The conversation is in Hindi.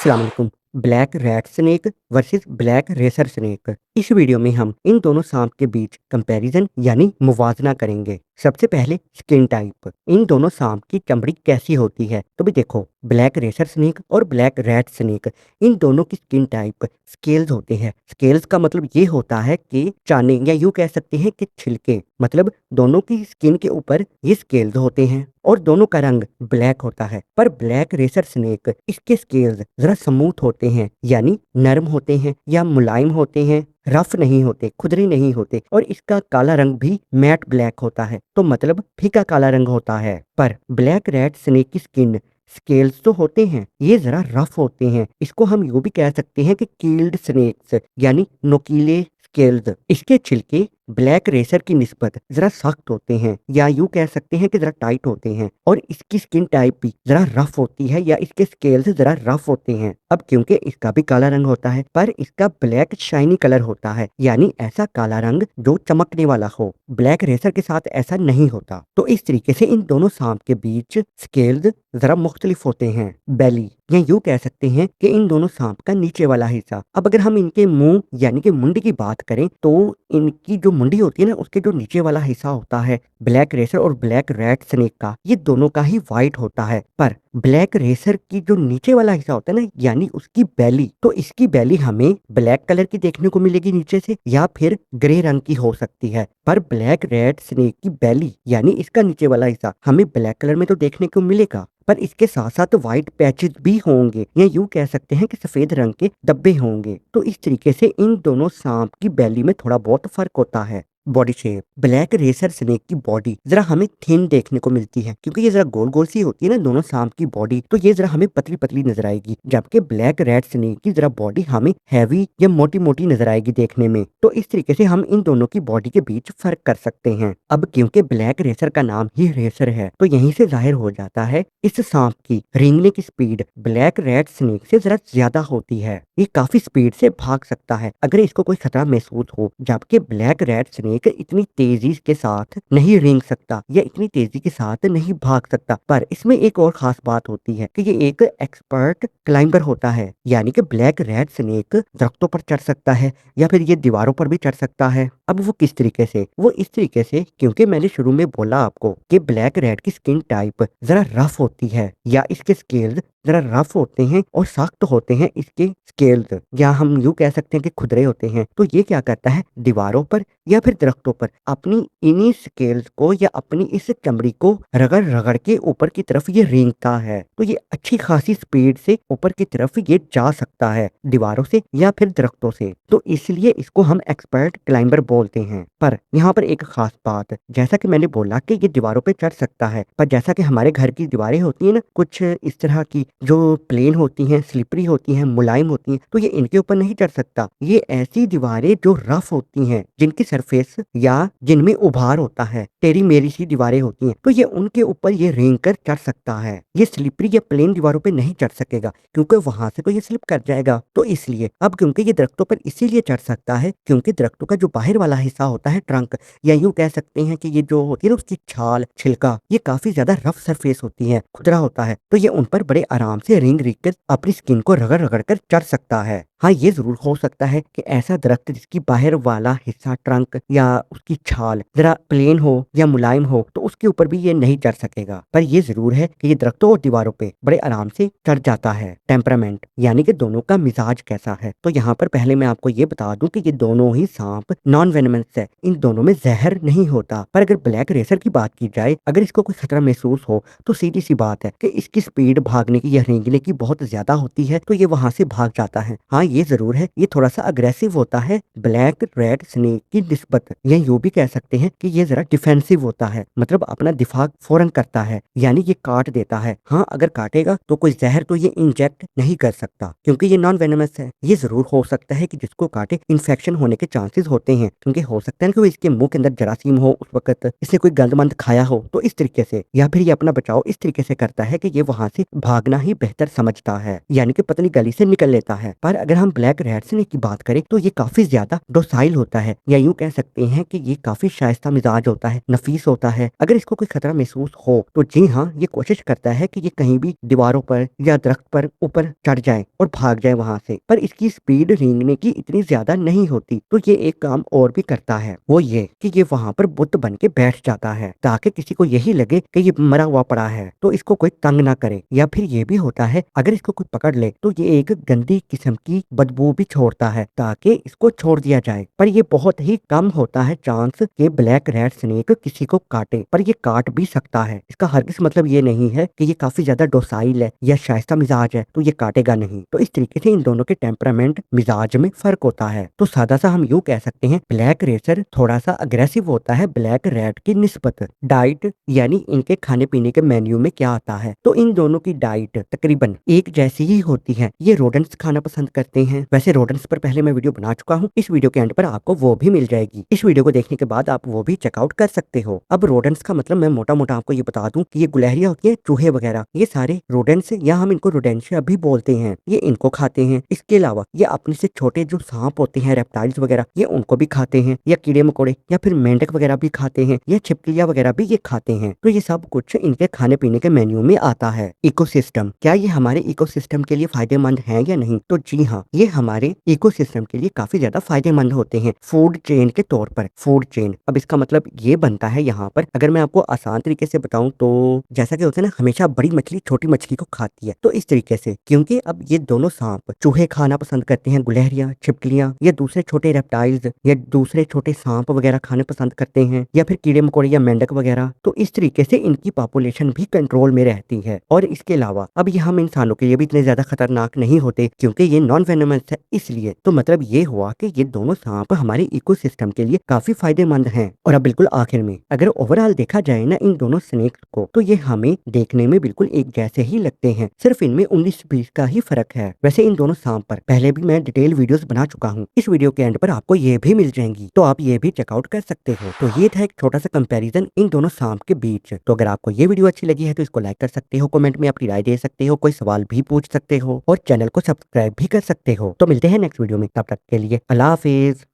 अस्सलाम वालेकुम। Black rat snake versus black racer snake. इस वीडियो में हम इन दोनों सांप के बीच कंपैरिजन यानी मुवाजना करेंगे। सबसे पहले स्किन टाइप, इन दोनों सांप की चमड़ी कैसी होती है। तो भी देखो, ब्लैक रेसर स्नेक और ब्लैक रैट स्नेक, इन दोनों की स्किन टाइप स्केल्स होते हैं। स्केल्स का मतलब ये होता है कि चाने, या यूं कह सकते हैं कि छिलके, मतलब दोनों की स्किन के ऊपर ये स्केल्स होते हैं और दोनों का रंग ब्लैक होता है। पर ब्लैक रेसर स्नेक, इसके स्केल्स जरा स्मूथ होते हैं, यानी नरम होते हैं या मुलायम होते हैं, रफ नहीं होते, खुरदरी नहीं होते, और इसका काला रंग भी मैट ब्लैक होता है, तो मतलब फीका काला रंग होता है। पर ब्लैक रैट स्नेक की स्किन स्केल्स तो होते हैं, ये जरा रफ होते हैं। इसको हम यूं भी कह सकते हैं कि कील्ड स्नेक्स, यानी नोकीले स्केल्स। इसके छिलके ब्लैक रेसर की निस्बत जरा सख्त होते हैं, या यूं कह सकते हैं कि जरा टाइट होते हैं, और इसकी स्किन टाइप भी जरा रफ होती है, या इसके स्केल्स जरा रफ होते हैं। अब क्योंकि इसका भी काला रंग होता है, पर इसका ब्लैक शाइनी कलर होता है, यानी ऐसा काला रंग जो चमकने वाला हो। ब्लैक रेसर के साथ ऐसा नहीं होता। तो इस तरीके से इन दोनों सांप के बीच स्केल्स जरा मुख्तलिफ होते हैं। बेली, या यूं कह सकते हैं कि इन दोनों सांप का नीचे वाला हिस्सा। अब अगर हम इनके मुंह यानी कि मुंडी की बात करें, तो इनकी जो मुंडी होती है ना, उसके जो नीचे वाला हिस्सा होता है ब्लैक रेसर और ब्लैक रैट स्नेक का, ये दोनों का ही वाइट होता है। पर ब्लैक रेसर की जो नीचे वाला हिस्सा होता है ना, यानी उसकी बैली, तो इसकी बैली हमें ब्लैक कलर की देखने को मिलेगी नीचे से, या फिर ग्रे रंग की हो सकती है। पर ब्लैक रैट स्नेक की बैली यानी इसका नीचे वाला हिस्सा हमें ब्लैक कलर में तो देखने को मिलेगा, पर इसके साथ साथ व्हाइट पैचेस भी होंगे, या यूं कह सकते हैं कि सफेद रंग के धब्बे होंगे। तो इस तरीके से इन दोनों सांप की बैली में थोड़ा बहुत फर्क होता है। Body shape, black racer snake की बॉडी जरा हमें थिन देखने को मिलती है, क्योंकि ये जरा गोल गोल सी होती है ना दोनों सांप की बॉडी, तो ये जरा हमें पतली पतली नजर आएगी। जबकि ब्लैक रैट स्नेक की जरा बॉडी हमें हैवी या मोटी मोटी नजर आएगी देखने में। तो इस तरीके से हम इन दोनों की बॉडी के बीच फर्क कर सकते हैं। अब क्योंकि ब्लैक रेसर का नाम ही रेसर है, तो यहीं से जाहिर हो जाता है इस सांप की रेंगने की स्पीड ब्लैक रैट स्नेक से जरा ज्यादा होती है। ये काफी स्पीड से भाग सकता है अगर इसको कोई खतरा महसूस हो, जबकि ब्लैक रैट स्नेक इतनी तेजी के साथ नहीं रेंग सकता या इतनी तेजी के साथ नहीं भाग सकता। पर इसमें एक और खास बात होती है कि ये एक एक्सपर्ट क्लाइंबर होता है, यानी कि ब्लैक रैट स्नेक दरख्तों पर चढ़ सकता है, या फिर ये दीवारों पर भी चढ़ सकता है। अब वो किस तरीके से? वो इस तरीके से, क्योंकि मैंने शुरू में बोला आपको कि ब्लैक रैट की स्किन टाइप जरा रफ होती है, या इसके स्केल्स जरा रफ होते हैं और सख्त होते हैं इसके स्केल्स, या हम यूं कह सकते हैं कि खुरदरे होते हैं। तो ये क्या करता है, दीवारों पर या फिर दरख्तों पर अपनी इन्हीं स्केल्स को या अपनी इस चमड़ी को रगड़ रगड़ के ऊपर की तरफ ये रेंगता है। तो ये अच्छी खासी स्पीड से ऊपर की तरफ ये जा सकता है, दीवारों से या फिर दरख्तों से। तो इसलिए इसको हम एक्सपर्ट क्लाइंबर बोलते हैं। पर यहाँ पर एक खास बात, जैसा कि मैंने बोला कि ये दीवारों पे चढ़ सकता है, पर जैसा कि हमारे घर की दीवारें होती है ना, कुछ इस तरह की जो प्लेन होती हैं, स्लिपरी होती हैं, मुलायम होती हैं, तो ये इनके ऊपर नहीं चढ़ सकता। ये ऐसी दीवारें जो रफ होती हैं, जिनकी सरफेस या जिनमें उभार होता है, टेढ़ी मेढ़ी सी दीवारें होती हैं, तो ये उनके ऊपर ये रेंग कर चढ़ सकता है। ये स्लिपरी या प्लेन दीवारों पे नहीं चढ़ सकेगा, क्योंकि वहां से तो ये स्लिप कर जाएगा। तो इसलिए अब क्योंकि ये दरख्तों पर इसीलिए चढ़ सकता है क्योंकि दरख्तों का जो बाहर वाला हिस्सा होता है, ट्रंक, या यूं कह सकते हैं कि ये जो होती है ना उसकी छाल, छिलका, ये काफी ज्यादा रफ सरफेस होती है, खुरदरा होता है, तो ये उन पर बड़े आराम से रेंग रेंग कर अपनी स्किन को रगड़ रगड़ कर चढ़ सकता है। हाँ, ये जरूर हो सकता है कि ऐसा दरख्त जिसकी बाहर वाला हिस्सा, ट्रंक या उसकी छाल जरा प्लेन हो या मुलायम हो, तो उसके ऊपर भी ये नहीं चढ़ सकेगा। पर ये जरूर है कि ये दरख्तों और दीवारों पे बड़े आराम से चढ़ जाता है। टेम्परामेंट, यानी कि दोनों का मिजाज कैसा है। तो यहाँ पर पहले मैं आपको ये बता दूं कि ये दोनों ही सांप नॉन वेनमस है, इन दोनों में जहर नहीं होता। पर अगर ब्लैक रेसर की बात की जाए, अगर इसको कोई खतरा महसूस हो, तो सीधी सी बात है कि इसकी स्पीड भागने की या रेंगने की बहुत ज्यादा होती है, तो ये वहां से भाग जाता है। हाँ, ये जरूर है, ये थोड़ा सा अग्रेसिव होता है ब्लैक रैट स्नेक की निस्बत, या यूं भी कह सकते हैं कि ये जरा डिफेंसिव होता है, मतलब अपना दिफा फौरन करता है, यानी ये काट देता है। हाँ, अगर काटेगा तो कोई जहर तो ये इंजेक्ट नहीं कर सकता, क्योंकि ये नॉन वेनमस है। ये जरूर हो सकता है कि जिसको काटे इन्फेक्शन होने के चांसेस होते हैं, क्योंकि हो सकता है कि इसके मुंह के अंदर जरासीम हो, उस वक्त इसने कोई गंदमंद खाया हो, तो इस तरीके से, या फिर ये अपना बचाव इस तरीके से करता है कि ये वहां से भागना ही बेहतर समझता है, यानी कि पतली गली से निकल लेता है। पर अगर हम ब्लैक रेड स्नेक की बात करें तो ये काफी ज्यादा डोसाइल होता है, या यूं कह सकते हैं कि ये काफी शाइस्ता मिजाज होता है, नफीस होता है। अगर इसको कोई खतरा महसूस हो तो जी हाँ, ये कोशिश करता है कि ये कहीं भी दीवारों पर या दरख्त पर ऊपर चढ़ जाए और भाग जाए वहां से। पर इसकी स्पीड रेंगने की इतनी ज्यादा नहीं होती, तो ये एक काम और भी करता है, वो ये कि ये वहां पर बुत बन के बैठ जाता है ताकि किसी को यही लगे कि ये मरा हुआ पड़ा है तो इसको कोई तंग ना करे। या फिर ये भी होता है अगर इसको कोई पकड़ ले तो ये एक गंदी किस्म की बदबू भी छोड़ता है ताकि इसको छोड़ दिया जाए। पर ये बहुत ही कम होता है चांस कि ब्लैक रेड स्नेक किसी को काटे, पर ये काट भी सकता है। इसका हरगिज मतलब ये नहीं है कि ये काफी ज्यादा डोसाइल है या शाइस्ता मिजाज है तो ये काटेगा नहीं। तो इस तरीके से इन दोनों के टेम्परामेंट मिजाज में फर्क होता है। तो सादा सा हम यूं कह सकते हैं ब्लैक रेसर थोड़ा सा अग्रेसिव होता है ब्लैक रेड की निस्बत। डाइट यानी इनके खाने पीने के मेन्यू में क्या आता है, तो इन दोनों की डाइट तकरीबन एक जैसी ही होती है। ये रोडेंट्स खाना पसंद करते हैं। वैसे रोडेंट्स पर पहले मैं वीडियो बना चुका हूँ, इस वीडियो के एंड पर आपको वो भी मिल जाएगी। इस वीडियो को देखने के बाद आप वो भी चेकआउट कर सकते हो। अब रोडेंट्स का मतलब मैं मोटा मोटा आपको ये बता दूं कि ये गुलहरिया होती है, चूहे वगैरह, ये सारे रोडेंट्स या हम इनको रोडेंशिया भी बोलते हैं, ये इनको खाते हैं। इसके अलावा ये अपने से छोटे जो सांप होते हैं, रेप्टाइल्स वगैरह, ये उनको भी खाते हैं, या कीड़े मकोड़े या फिर मेंढक वगैरह भी खाते हैं, या छिपकलियां वगैरह भी ये खाते हैं। तो ये सब कुछ इनके खाने पीने के मेन्यू में आता है। इकोसिस्टम, क्या ये हमारे इकोसिस्टम के लिए फायदेमंद है या नहीं, तो जी हाँ, ये हमारे इकोसिस्टम के लिए काफी ज्यादा फायदेमंद होते हैं फूड चेन के तौर पर। फूड चेन, अब इसका मतलब ये बनता है यहाँ पर, अगर मैं आपको आसान तरीके से बताऊं तो जैसा कि होता है ना, हमेशा बड़ी मछली छोटी मछली को खाती है, तो इस तरीके से। क्योंकि अब ये दोनों सांप चूहे खाना पसंद करते हैं, गुलहरियां, छिपकलियां या दूसरे छोटे रेप्टाइल्स या दूसरे छोटे सांप वगैरह खाने पसंद करते हैं, या फिर कीड़े मकोड़े या मेंढक वगैरह, तो इस तरीके से इनकी पॉपुलेशन भी कंट्रोल में रहती है। और इसके अलावा अब ये हम इंसानों के लिए भी इतने ज्यादा खतरनाक नहीं होते क्योंकि ये नॉन वेनमस है, इसलिए। तो मतलब ये हुआ कि ये दोनों सांप हमारे इकोसिस्टम के लिए काफी फायदेमंद हैं। और अब बिल्कुल आखिर में अगर ओवरऑल देखा जाए ना इन दोनों स्नेक्स को, तो ये हमें देखने में बिल्कुल एक जैसे ही लगते हैं, सिर्फ इनमें 19-20 का ही फर्क है। वैसे इन दोनों सांप पर पहले भी मैं डिटेल वीडियोस बना चुका हूँ, इस वीडियो के एंड पर आपको ये भी मिल जाएंगी, तो आप ये भी चेकआउट कर सकते हो। तो ये था एक छोटा सा कंपैरिजन इन दोनों सांप के बीच। तो अगर आपको ये वीडियो अच्छी लगी है तो इसको लाइक कर सकते हो, कमेंट में अपनी राय दे सकते हो, कोई सवाल भी पूछ सकते हो और चैनल को सब्सक्राइब भी कर सकते हो। तो मिलते हैं नेक्स्ट वीडियो में, तब तक के लिए अल्लाह हाफिज।